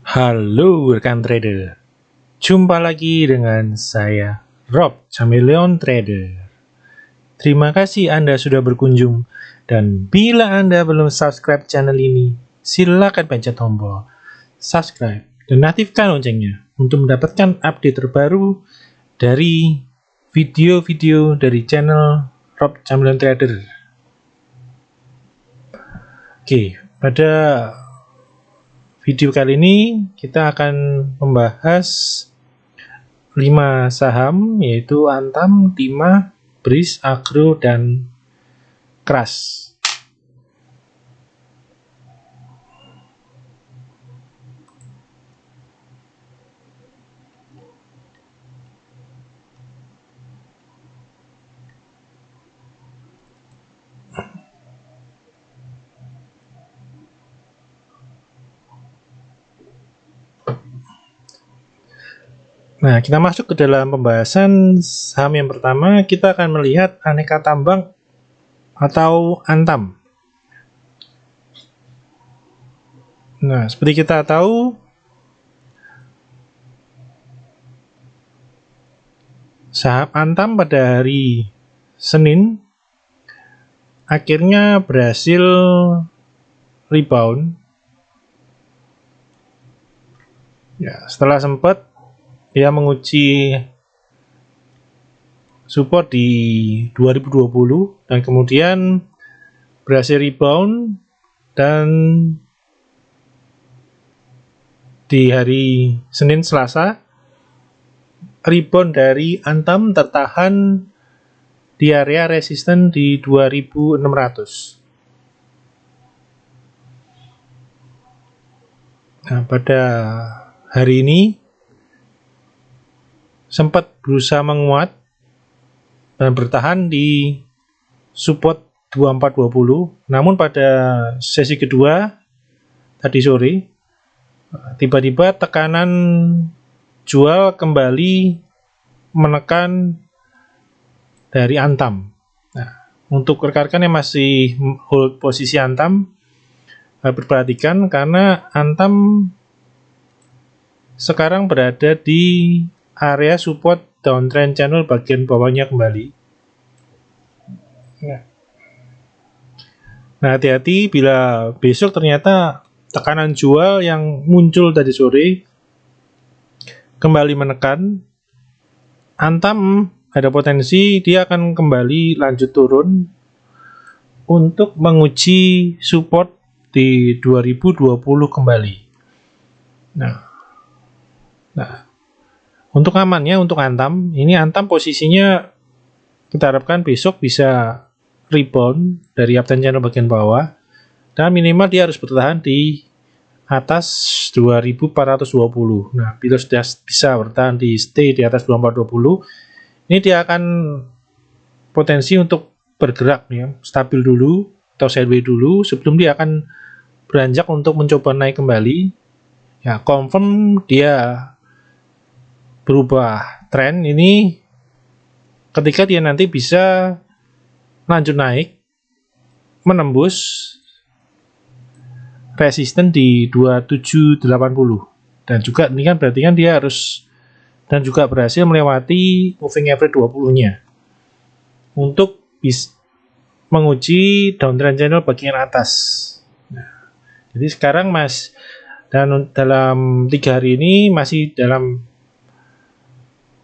Halo rekan trader, jumpa lagi dengan saya Rob Chameleon Trader. Terima kasih Anda sudah berkunjung, dan bila Anda belum subscribe channel ini, silakan pencet tombol subscribe dan aktifkan loncengnya untuk mendapatkan update terbaru dari video-video dari channel Rob Chameleon Trader. Oke, pada video kali ini kita akan membahas 5 saham, yaitu Antam, Timah, BRIS, Agro, dan Kras. Nah, kita masuk ke dalam pembahasan saham yang pertama. Kita akan melihat Aneka Tambang atau Antam. Nah, seperti kita tahu, saham Antam pada hari Senin akhirnya berhasil rebound. Ya, setelah sempat dia menguji support di 2020 dan kemudian berhasil rebound, dan di hari Senin Selasa rebound dari Antam tertahan di area resisten di 2600. Nah, pada hari ini sempat berusaha menguat dan bertahan di support 2420. Namun pada sesi kedua tadi sore, tiba-tiba tekanan jual kembali menekan dari Antam. Nah, untuk rekan-rekan yang masih hold posisi Antam, berperhatikan karena Antam sekarang berada di area support downtrend channel bagian bawahnya kembali. Nah, hati-hati bila besok ternyata tekanan jual yang muncul tadi sore kembali menekan Antam, ada potensi dia akan kembali lanjut turun untuk menguji support di 2020 kembali. Nah, untuk amannya untuk Antam, ini Antam posisinya kita harapkan besok bisa rebound dari uptrend channel bagian bawah, dan minimal dia harus bertahan di atas 2420. Nah, bila sudah bisa bertahan di stay di atas 2420, ini dia akan potensi untuk bergerak ya, stabil dulu atau sideways dulu sebelum dia akan beranjak untuk mencoba naik kembali. Ya, confirm dia berubah tren ini ketika dia nanti bisa lanjut naik menembus resisten di 2780, dan juga ini kan berarti kan dia harus dan juga berhasil melewati moving average 20-nya untuk menguji downtrend channel bagian atas. Nah, jadi sekarang dan dalam 3 hari ini masih dalam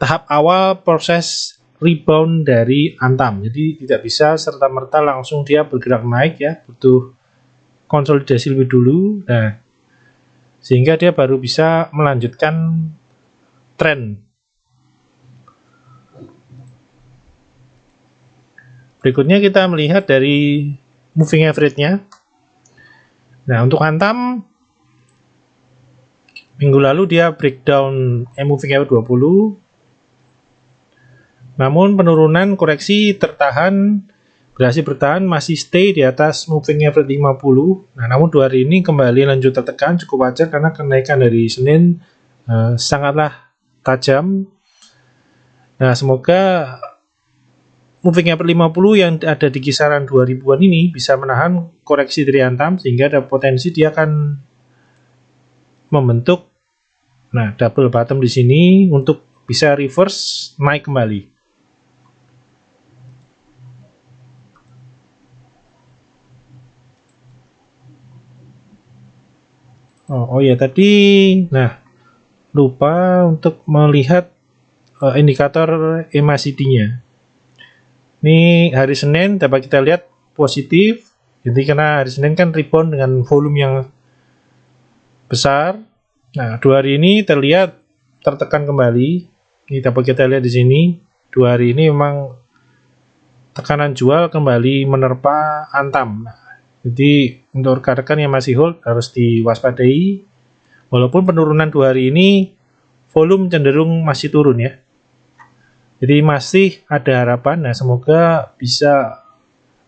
tahap awal proses rebound dari Antam. Jadi tidak bisa serta-merta langsung dia bergerak naik ya, butuh konsolidasi lebih dulu. Nah, sehingga dia baru bisa melanjutkan tren. Berikutnya kita melihat dari moving average-nya. Nah, untuk Antam minggu lalu dia breakdown moving average 20. Namun penurunan koreksi berhasil bertahan, masih stay di atas moving average 50. Nah, namun 2 hari ini kembali lanjut tertekan, cukup wajar karena kenaikan dari Senin sangatlah tajam. Nah, semoga moving average 50 yang ada di kisaran 2000-an ini bisa menahan koreksi dari Antam, sehingga ada potensi dia akan membentuk Nah, double bottom di sini untuk bisa reverse naik kembali. Oh ya tadi, nah lupa untuk melihat indikator MACD-nya. Ini hari Senin dapat kita lihat positif. Jadi karena hari Senin kan rebound dengan volume yang besar. Nah, 2 hari ini terlihat tertekan kembali. Ini dapat kita lihat di sini. 2 hari ini memang tekanan jual kembali menerpa Antam. Jadi untuk rekan-rekan yang masih hold harus diwaspadai. Walaupun penurunan 2 hari ini volume cenderung masih turun ya. Jadi masih ada harapan. Nah, semoga bisa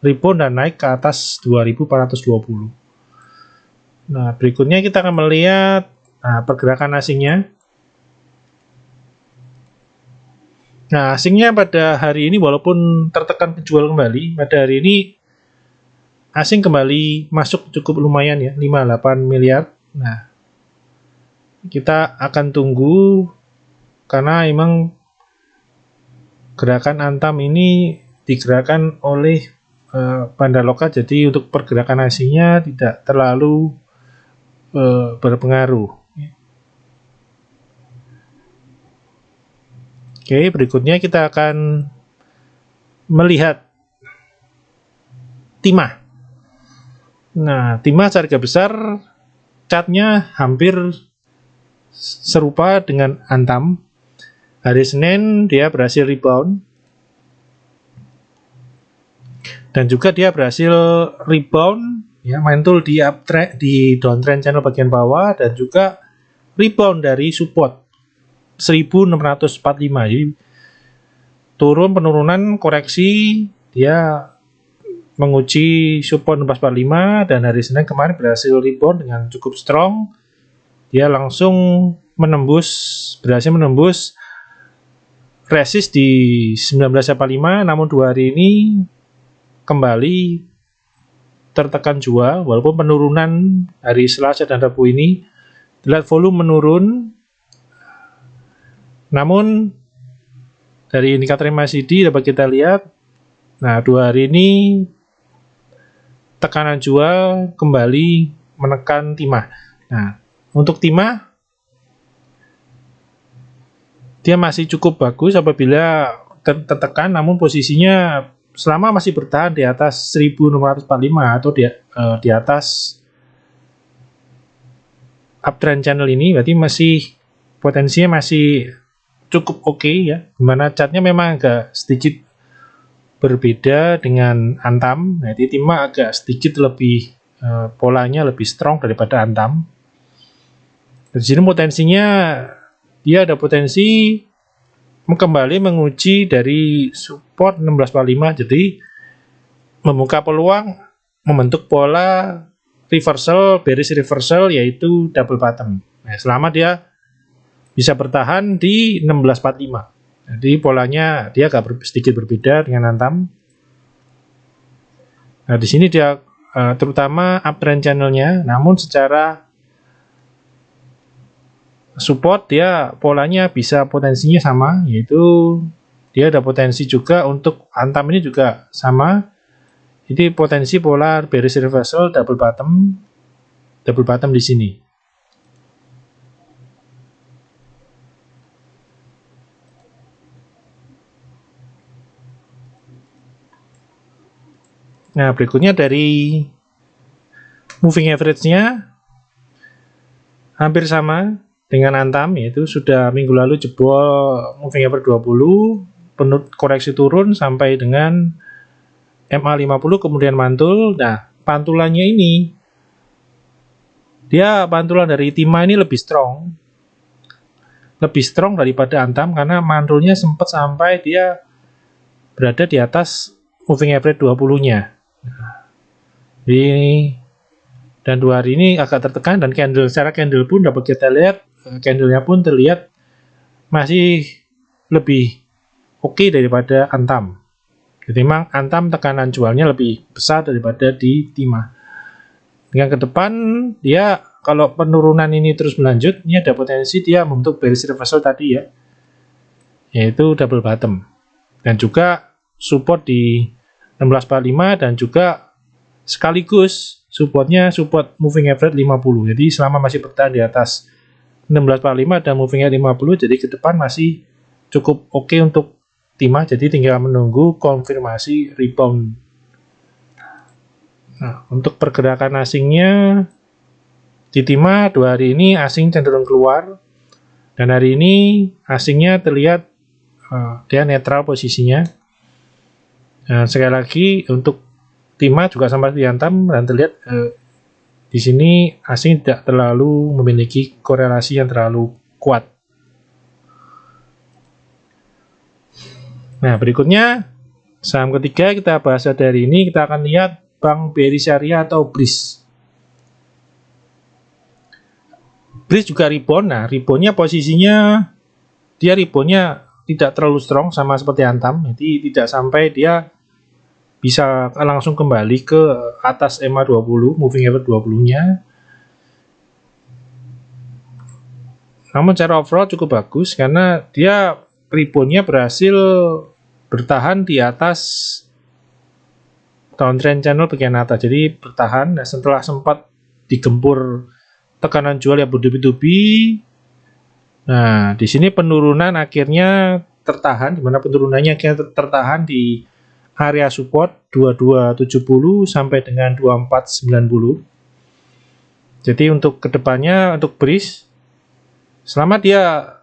rebound dan naik ke atas 2420. Nah, berikutnya kita akan melihat pergerakan asingnya. Nah, asingnya pada hari ini walaupun tertekan penjual kembali, pada hari ini asing kembali masuk cukup lumayan ya, 58 miliar. Nah, kita akan tunggu karena emang gerakan Antam ini digerakkan oleh bandar lokal, jadi untuk pergerakan asingnya tidak terlalu berpengaruh. Oke, berikutnya kita akan melihat timah. Nah, timah harga besar chartnya hampir serupa dengan Antam. Hari Senin dia berhasil rebound. Dan juga dia berhasil rebound ya, mantul di uptrend, di downtrend channel bagian bawah, dan juga rebound dari support 1645. Jadi penurunan koreksi, dia menguji support 1645 dan hari Senin kemarin berhasil rebound dengan cukup strong. Dia langsung berhasil menembus resist di 1985, namun 2 hari ini kembali tertekan jual walaupun penurunan hari Selasa dan Rabu ini lihat volume menurun. Namun dari indikator MACD dapat kita lihat, nah 2 hari ini tekanan jual kembali menekan timah. Nah, untuk timah dia masih cukup bagus apabila tertekan, namun posisinya selama masih bertahan di atas 1645 atau di atas uptrend channel ini, berarti masih potensinya masih cukup oke ya. Dimana chartnya memang agak sedikit berbeda dengan Antam. Nah, jadi timah agak sedikit lebih polanya lebih strong daripada Antam. Di sini potensinya dia ada potensi kembali menguji dari support 1645, jadi membuka peluang membentuk pola reversal, bearish reversal, yaitu double bottom. Nah, selama dia bisa bertahan di 1645. Jadi polanya dia agak sedikit berbeda dengan Antam. Nah, di sini dia terutama uptrend channelnya, namun secara support dia polanya bisa potensinya sama, yaitu dia ada potensi juga untuk Antam ini juga sama. Jadi potensi pola bearish reversal double bottom di sini. Nah, berikutnya dari moving average-nya hampir sama dengan Antam, yaitu sudah minggu lalu jebol moving average 20, koreksi turun sampai dengan MA50 kemudian mantul. Nah, pantulannya ini dia pantulan dari timah ini lebih strong daripada Antam karena mantulnya sempat sampai dia berada di atas moving average 20-nya. Dan 2 hari ini agak tertekan, dan secara candle pun dapat kita lihat, candlenya pun terlihat masih lebih oke daripada Antam. Jadi memang Antam tekanan jualnya lebih besar daripada di timah. Dengan ke depan dia kalau penurunan ini terus berlanjut, ini ada potensi dia membentuk bearish reversal tadi ya, yaitu double bottom. Dan juga support di 1645 dan juga sekaligus supportnya support moving average 50. Jadi selama masih bertahan di atas 1645 dan moving average 50, jadi ke depan masih cukup oke untuk timah, jadi tinggal menunggu konfirmasi rebound. Nah, untuk pergerakan asingnya di timah 2 hari ini asing cenderung keluar, dan hari ini asingnya terlihat dia netral posisinya. Nah, sekali lagi untuk timah juga sama dihantam dan terlihat di sini asing tidak terlalu memiliki korelasi yang terlalu kuat. Nah, berikutnya saham ketiga kita bahas dari ini, kita akan lihat Bank BRI Syariah atau BRIS. BRIS juga rebound. Nah, reboundnya posisinya dia reboundnya tidak terlalu strong sama seperti Antam, jadi tidak sampai dia bisa langsung kembali ke atas MA20, moving average 20-nya. Namun secara overall cukup bagus karena dia reboundnya berhasil bertahan di atas downtrend channel bagian atas, jadi bertahan. Nah, setelah sempat digempur tekanan jual yang bertubi-tubi, nah di sini penurunan akhirnya tertahan, di mana penurunannya akhirnya tertahan di area support 2270 sampai dengan 2490. Jadi untuk kedepannya untuk BRIS, selama dia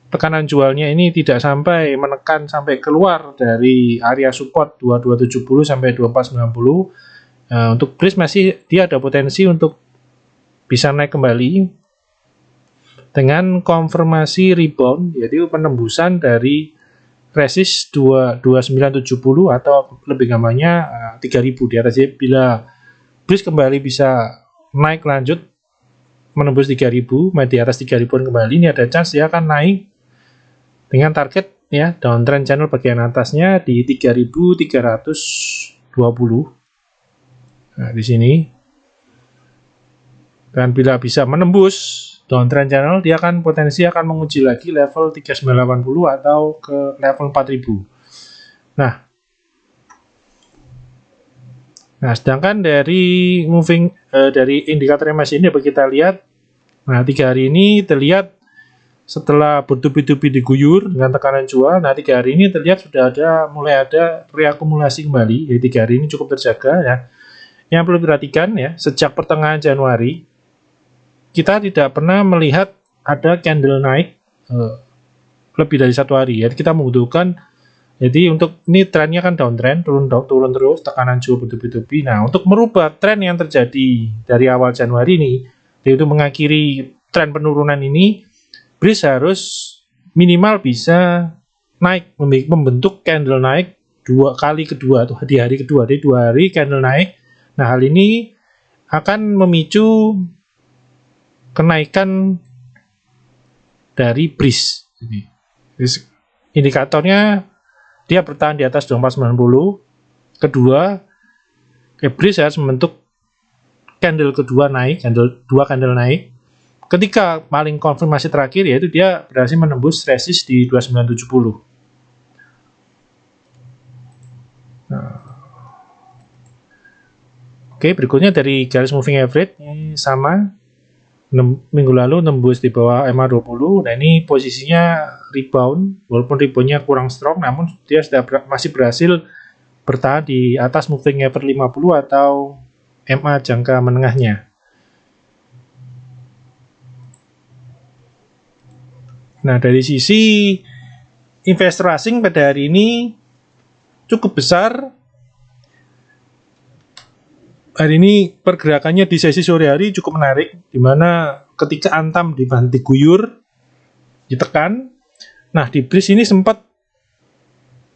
tekanan jualnya ini tidak sampai menekan sampai keluar dari area support 2270 sampai 2490, untuk BRIS masih dia ada potensi untuk bisa naik kembali dengan konfirmasi rebound, yaitu penembusan dari resist 2970 atau lebih gampangnya 3000 di atas. Jadi bila BRIS kembali bisa naik lanjut menembus 3000, di atas 3000 kembali, ini ada chance dia akan naik dengan target ya downtrend channel bagian atasnya di 3320. Nah, di sini. Dan bila bisa menembus downtrend channel, dia akan potensi akan menguji lagi level 3980 atau ke level 4000. Nah, sedangkan dari dari indikator MACD ini dapat kita lihat, nah 3 hari ini terlihat setelah bertubi-tubi diguyur dengan tekanan jual, nah 3 hari ini terlihat sudah mulai ada reakumulasi kembali. Jadi 3 hari ini cukup terjaga ya. Yang perlu diperhatikan ya, sejak pertengahan Januari kita tidak pernah melihat ada candle naik lebih dari 1 hari. Jadi kita membutuhkan, jadi untuk ini trennya kan downtrend, turun terus, tekanan jual bertubi-tubi. Nah, untuk merubah tren yang terjadi dari awal Januari ini, yaitu mengakhiri tren penurunan ini, BRIS harus minimal bisa naik, membentuk candle naik 2 kali kedua tuh di hari kedua, di 2 hari candle naik. Nah, hal ini akan memicu kenaikan dari BRIS. Jadi, indikatornya dia bertahan di atas 2490. Kedua, BRIS harus membentuk candle kedua naik, dua candle naik. Ketika paling konfirmasi terakhir, yaitu dia berhasil menembus resist di 2970. Nah. Oke, berikutnya dari garis moving average ini sama. Minggu lalu nembus di bawah MA20. Nah, ini posisinya rebound, walaupun reboundnya kurang strong, namun dia masih berhasil bertahan di atas moving average 50 atau MA jangka menengahnya. Nah, dari sisi investor asing pada hari ini cukup besar. Hari ini pergerakannya di sesi sore hari cukup menarik, di mana ketika Antam diguyur, ditekan. Nah, di BRIS ini sempat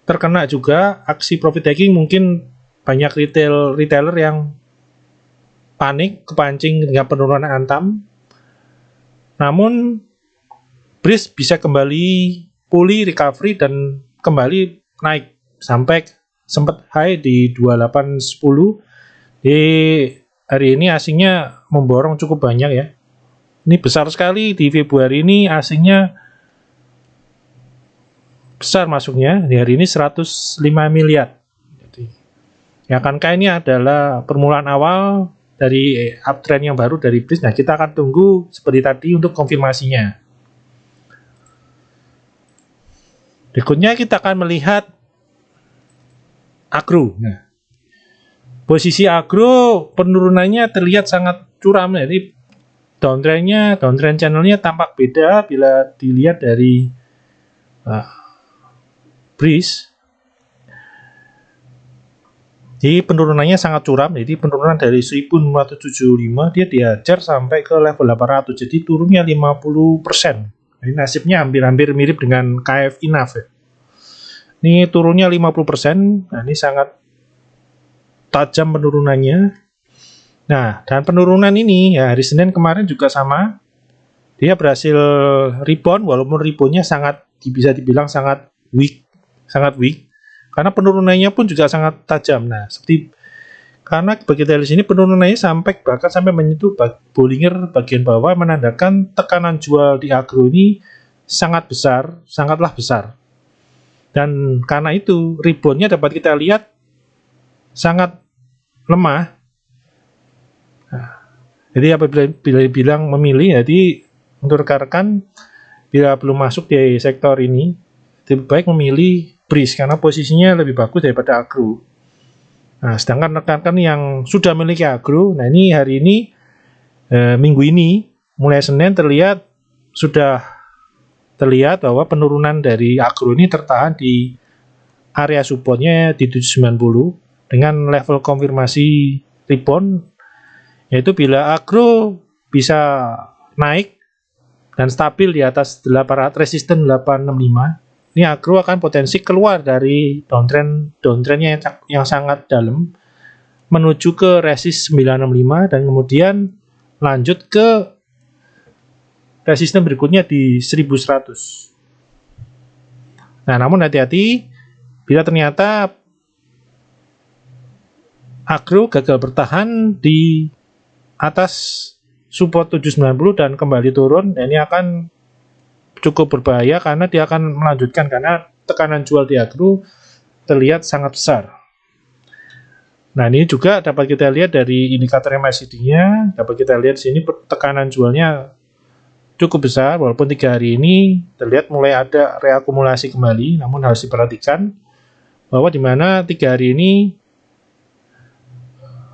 terkena juga aksi profit taking, mungkin banyak retailer yang panik, kepancing dengan penurunan Antam. Namun BRIS bisa kembali pulih, recovery, dan kembali naik sampai sempat high di 2810. Di hari ini asingnya memborong cukup banyak ya. Ini besar sekali di Februari ini, asingnya besar masuknya. Di hari ini 105 miliar. Jadi, ya akankah ini adalah permulaan awal dari uptrend yang baru dari BRIS? Nah, kita akan tunggu seperti tadi untuk konfirmasinya. Berikutnya kita akan melihat agro. Nah, posisi agro penurunannya terlihat sangat curam. Jadi downtrend channelnya tampak beda bila dilihat dari BRIS. Jadi penurunannya sangat curam. Jadi penurunan dari 1475 dia dihajar sampai ke level 800. Jadi turunnya 50%. Ini nasibnya hampir-hampir mirip dengan KFI NAV ya. Ini turunnya 50%. Nah, ini sangat tajam penurunannya. Nah, dan penurunan ini ya hari Senin kemarin juga sama. Dia berhasil rebound walaupun reboundnya sangat bisa dibilang sangat weak. Karena penurunannya pun juga sangat tajam. Nah, seperti karena bagi kita di sini penurunannya bahkan sampai menyentuh Bollinger bagian bawah, menandakan tekanan jual di agro ini sangatlah besar. Dan karena itu reboundnya dapat kita lihat sangat lemah. Nah, jadi apabila bilang memilih, jadi untuk rekan-rekan bila belum masuk di sektor ini, lebih baik memilih BRIS karena posisinya lebih bagus daripada agro. Nah, sedangkan rekan-rekan yang sudah memiliki agro, nah ini hari ini minggu ini mulai Senin sudah terlihat bahwa penurunan dari agro ini tertahan di area supportnya di 790 dengan level konfirmasi rebound, yaitu bila agro bisa naik dan stabil di atas resisten 865. Ini agro akan potensi keluar dari downtrendnya yang sangat dalam menuju ke resist 965 dan kemudian lanjut ke resisten berikutnya di 1100. Nah, namun hati-hati bila ternyata agro gagal bertahan di atas support 790 dan kembali turun, dan ini akan cukup berbahaya karena dia akan melanjutkan karena tekanan jual di agro terlihat sangat besar. Nah, ini juga dapat kita lihat dari indikator MACD-nya, dapat kita lihat di sini tekanan jualnya cukup besar walaupun 3 hari ini terlihat mulai ada reakumulasi kembali, namun harus diperhatikan bahwa di mana 3 hari ini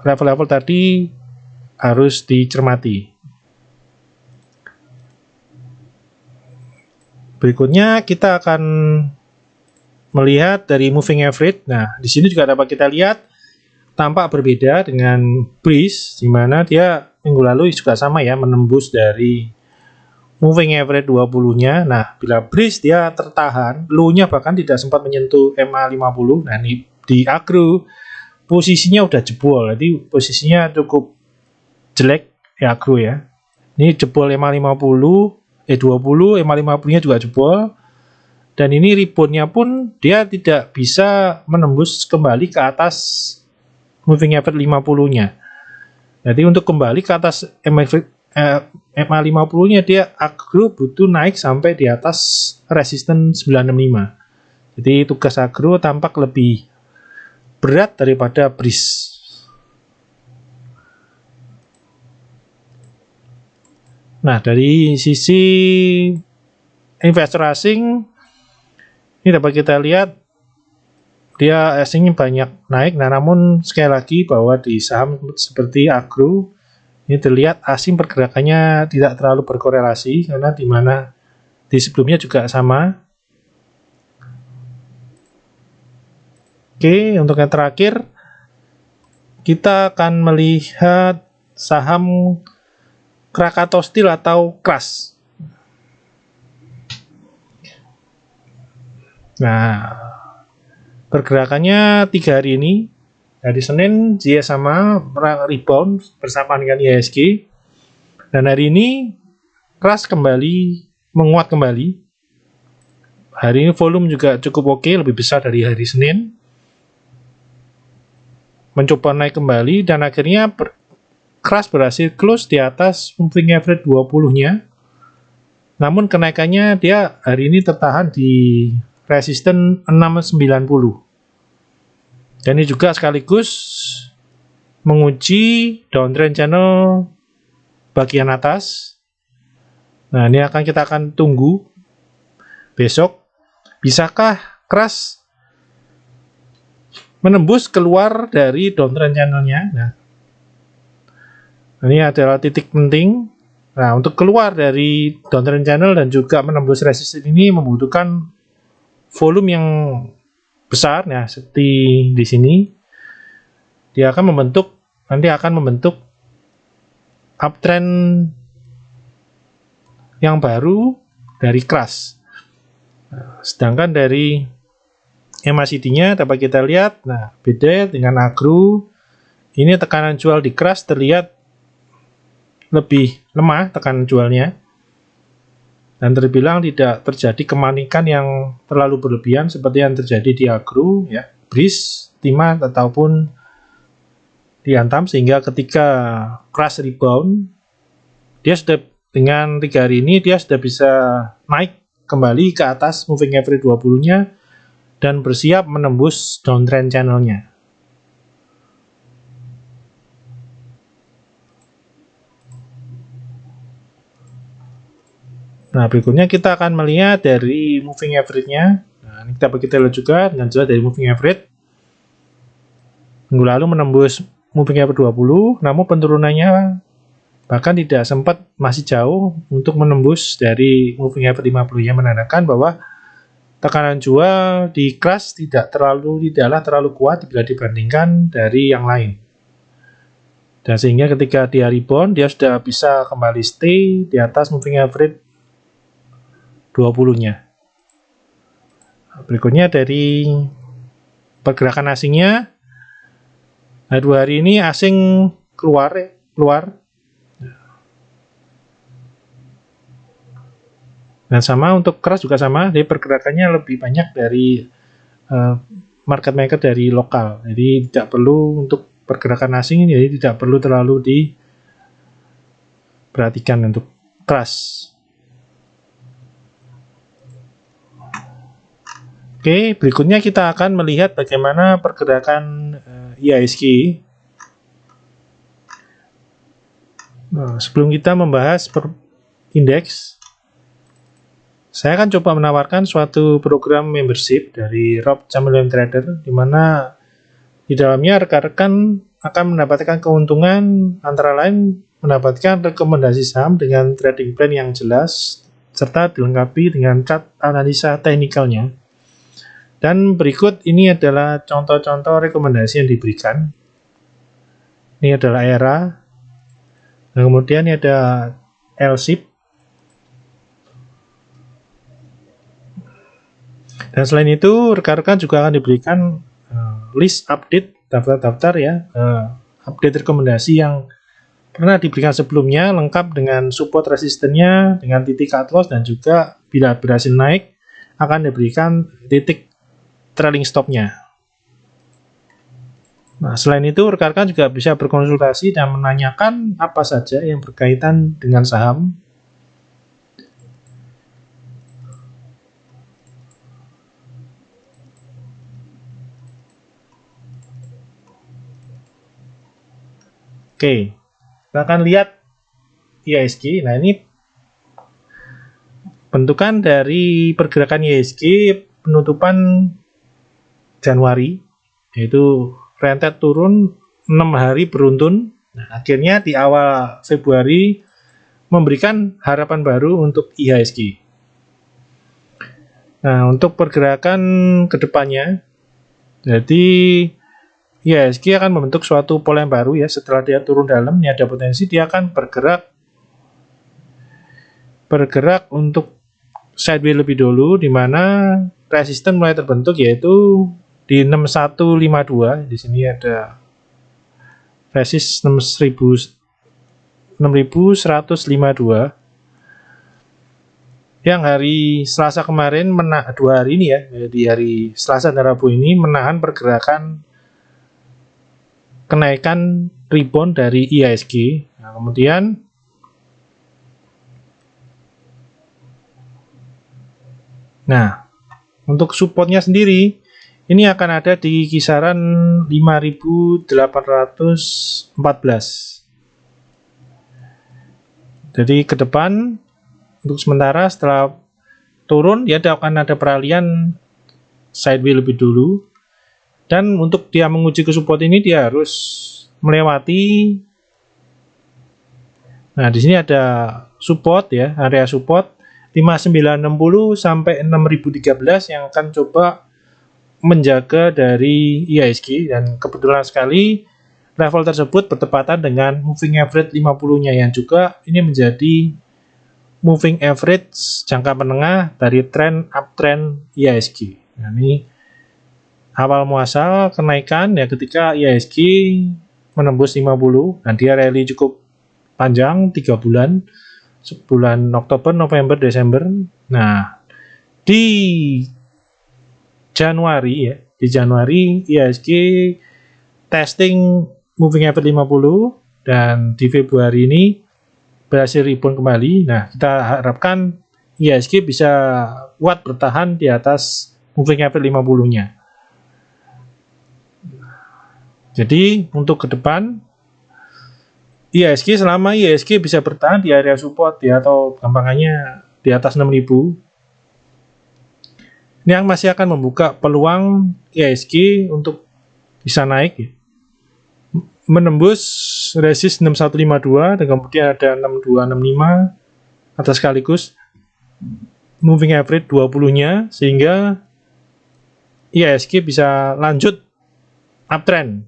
level-level tadi harus dicermati. Berikutnya kita akan melihat dari moving average. Nah, di sini juga dapat kita lihat tampak berbeda dengan BRIS, di mana dia minggu lalu juga sama ya, menembus dari moving average 20-nya. Nah, bila BRIS dia tertahan, low-nya bahkan tidak sempat menyentuh MA50. Nah, di agro posisinya udah jebol, jadi posisinya cukup jelek ya agro ya. Ini jebol MA50. 20 MA50-nya juga jebol, dan ini reboundnya pun dia tidak bisa menembus kembali ke atas moving average 50-nya. Jadi untuk kembali ke atas MA50-nya dia agro butuh naik sampai di atas resisten 965. Jadi tugas agro tampak lebih berat daripada BRIS. Nah, dari sisi investor asing, ini dapat kita lihat dia asingnya banyak naik. Nah, namun sekali lagi bahwa di saham seperti agro ini terlihat asing pergerakannya tidak terlalu berkorelasi, karena di mana di sebelumnya juga sama. Oke, untuk yang terakhir kita akan melihat saham Krakatau Steel atau KRAS. Nah, pergerakannya 3 hari ini. Hari Senin dia sama rebound bersama dengan IHSG. Dan hari ini KRAS kembali menguat kembali. Hari ini volume juga cukup oke, lebih besar dari hari Senin. Mencoba naik kembali dan akhirnya Crush berhasil close di atas moving average 20-nya. Namun kenaikannya dia hari ini tertahan di resisten 690. Dan ini juga sekaligus menguji downtrend channel bagian atas. Nah, ini kita akan tunggu besok. Bisakah Crush menembus keluar dari downtrend channelnya? Nah, ini adalah titik penting. Nah, untuk keluar dari downtrend channel dan juga menembus resisten ini membutuhkan volume yang besar. Nah, seperti di sini, dia akan membentuk uptrend yang baru dari Crush. Nah, sedangkan dari MACD-nya dapat kita lihat, nah beda dengan Agro. Ini tekanan jual di Crush terlihat lebih lemah tekanan jualnya, dan terbilang tidak terjadi kemanikan yang terlalu berlebihan seperti yang terjadi di Agro, ya, Breeze, Timah ataupun di Antam, sehingga ketika Crush rebound, dia sudah dengan 3 hari ini dia sudah bisa naik kembali ke atas moving average 20-nya dan bersiap menembus downtrend channel-nya. Nah, berikutnya kita akan melihat dari moving average-nya. Nah, ini kita lihat juga dengan jelas dari moving average. Minggu lalu menembus moving average 20, namun penurunannya bahkan tidak sempat, masih jauh untuk menembus dari moving average 50, yang menandakan bahwa tekanan jual di Crush tidaklah terlalu kuat bila dibandingkan dari yang lain. Dan sehingga ketika dia rebound, dia sudah bisa kembali stay di atas moving average 20-nya. Berikutnya dari pergerakan asingnya. Nah, 2 hari ini asing keluar. Dan sama untuk Crush juga sama, jadi pergerakannya lebih banyak dari market maker dari lokal. Jadi tidak perlu untuk pergerakan asing, jadi tidak perlu terlalu diperhatikan untuk Crush. Oke, berikutnya kita akan melihat bagaimana pergerakan IHSG. Nah, sebelum kita membahas indeks, saya akan coba menawarkan suatu program membership dari Rob Chameleon Trader, di mana di dalamnya rekan-rekan akan mendapatkan keuntungan antara lain mendapatkan rekomendasi saham dengan trading plan yang jelas, serta dilengkapi dengan chart analisa teknikalnya. Dan berikut ini adalah contoh-contoh rekomendasi yang diberikan. Ini adalah ERA. Nah, kemudian ini ada LSIP. Dan selain itu, rekan-rekan juga akan diberikan list update, daftar-daftar ya, update rekomendasi yang pernah diberikan sebelumnya, lengkap dengan support resistennya, dengan titik cut loss, dan juga bila berhasil naik, akan diberikan titik trailing stop-nya. Nah, selain itu, rekan-rekan juga bisa berkonsultasi dan menanyakan apa saja yang berkaitan dengan saham. Oke, kita akan lihat IHSG. Nah, ini bentukan dari pergerakan IHSG penutupan Januari, yaitu rentet turun 6 hari beruntun. Nah, akhirnya di awal Februari memberikan harapan baru untuk IHSG. Nah, untuk pergerakan kedepannya, jadi IHSG akan membentuk suatu pola yang baru ya. Setelah dia turun dalam, ini ada potensi dia akan bergerak untuk sideways lebih dulu, di mana resisten mulai terbentuk yaitu di 6152. Di sini ada resist 6152 yang hari Selasa kemarin 2 hari ini ya, di hari Selasa dan Rabu ini menahan pergerakan kenaikan rebound dari IHSG. Nah, kemudian untuk supportnya sendiri ini akan ada di kisaran 5.814. Jadi ke depan untuk sementara setelah turun dia akan ada peralihan sideways lebih dulu, dan untuk dia menguji ke support ini dia harus melewati, nah di sini ada support ya, area support 5960 sampai 6013 yang akan coba menjaga dari IHSG, dan kebetulan sekali level tersebut bertepatan dengan moving average 50-nya yang juga ini menjadi moving average jangka menengah dari tren uptrend IHSG. Nah, ini awal muasal kenaikan ya ketika IHSG menembus 50 dan dia rally cukup panjang 3 bulan, sebulan Oktober, November, Desember. Nah, di Januari ya, di Januari IHSG testing moving average 50 dan di Februari ini berhasil rebound kembali. Nah, kita harapkan IHSG bisa kuat bertahan di atas moving average 50-nya. Jadi, untuk ke depan IHSG, selama IHSG bisa bertahan di area support ya, atau gampangannya di atas 6000, ini yang masih akan membuka peluang IHSG untuk bisa naik ya, menembus resist 6152 dan kemudian ada 6265 atau sekaligus moving average 20-nya, sehingga IHSG bisa lanjut uptrend.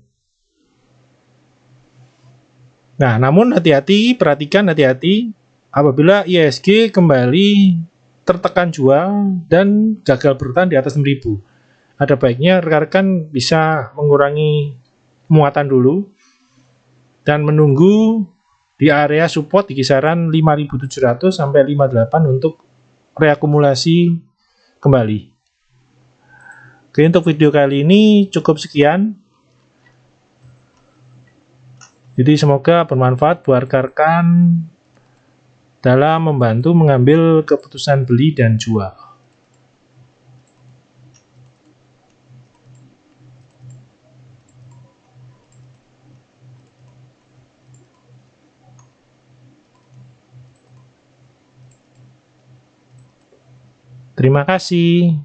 Nah, namun hati-hati, perhatikan hati-hati apabila IHSG kembali tertekan jual dan gagal bertahan di atas 6000. Ada baiknya rekan-rekan bisa mengurangi muatan dulu dan menunggu di area support di kisaran 5.700 sampai 58 untuk reakumulasi kembali. Oke, untuk video kali ini cukup sekian. Jadi semoga bermanfaat buat rekan-rekan dalam membantu mengambil keputusan beli dan jual. Terima kasih.